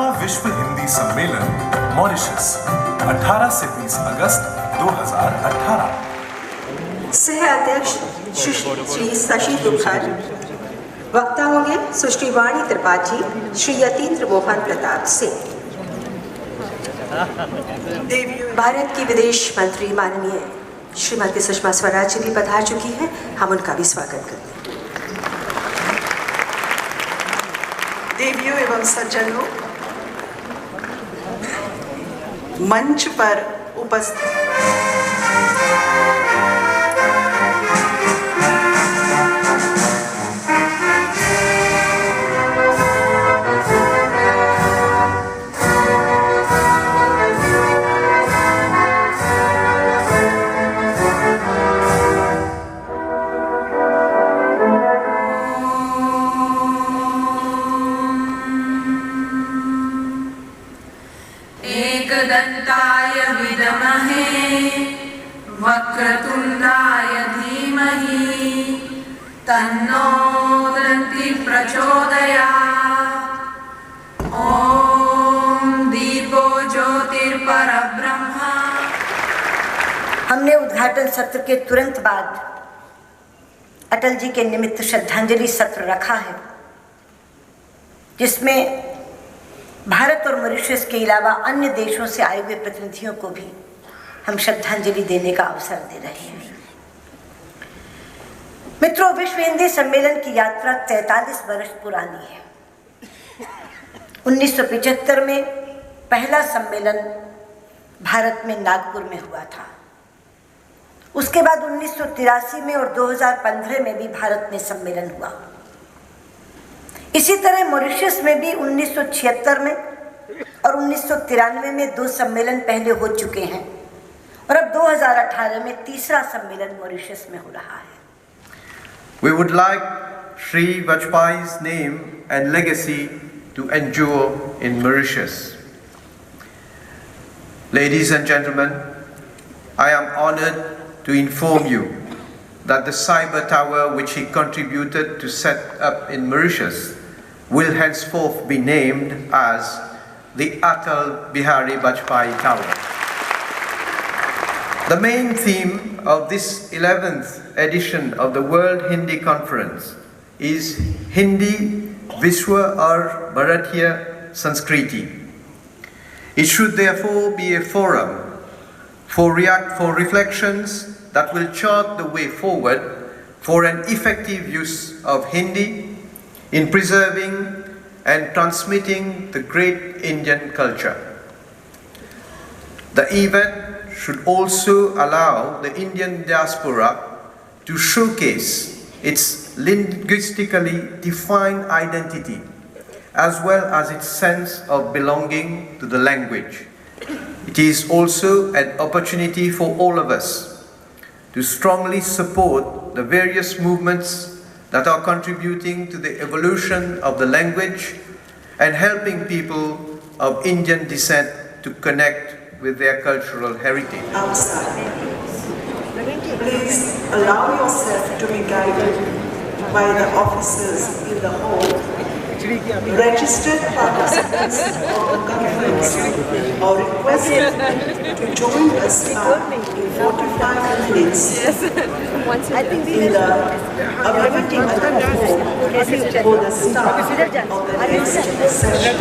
11वां विश्व हिंदी सम्मेलन मॉरिशस 18 से 20 अगस्त 2018। सह अध्यक्ष श्री शशि दुखर, वक्ता होंगे सुश्री वाणी त्रिपाठी, श्री यतीन्द्र मोहन प्रताप सिंह। भारत की विदेश मंत्री माननीय श्रीमती सुषमा स्वराज जी भी पधार चुकी हैं, हम उनका भी स्वागत करते हैं। देवियों एवं सज्जनों, मंच पर उपस्थित एकदन्ताय विद्महे वक्रतुण्डाय धीमहि तन्नो दन्ति प्रचोदयात्। ॐ दीपो ज्योतिर्परब्रह्म। हमने उद्घाटन सत्र के तुरंत बाद अटल जी के निमित्त श्रद्धांजलि सत्र रखा है, जिसमें भारत और मॉरिशस के अलावा अन्य देशों से आए हुए प्रतिनिधियों को भी हम श्रद्धांजलि देने का अवसर दे रहे हैं। मित्रों, विश्व हिंदी सम्मेलन की यात्रा 43 वर्ष पुरानी है। 1975 में पहला सम्मेलन भारत में नागपुर में हुआ था। उसके बाद 1983 में और 2015 में भी भारत में सम्मेलन हुआ। इसी तरह मॉरिशस में भी 1976 में और 1993 में 2 सम्मेलन पहले हो चुके हैं और अब 2018 में तीसरा सम्मेलन मॉरिशस में हो रहा है। We would like Shri Vajpayee's name and legacy to endure in Mauritius. Ladies and gentlemen, I am honored to inform you that the cyber tower which he contributed to set up in Mauritius will henceforth be named as the Atal Bihari Vajpayee Tower. The main theme of this 11th edition of the World Hindi Conference is Hindi Vishwa aur Bharatiya Sanskriti. It should therefore be a forum for reflections that will chart the way forward for an effective use of Hindi in preserving and transmitting the great Indian culture. The event should also allow the Indian diaspora to showcase its linguistically defined identity as well as its sense of belonging to the language. It is also an opportunity for all of us to strongly support the various movements that are contributing to the evolution of the language and helping people of Indian descent to connect with their cultural heritage. outside. Please allow yourself to be guided by the officers in the hall. Registered participants of the conference are requested to join us now in 45 minutes in the ability for the start of the next session.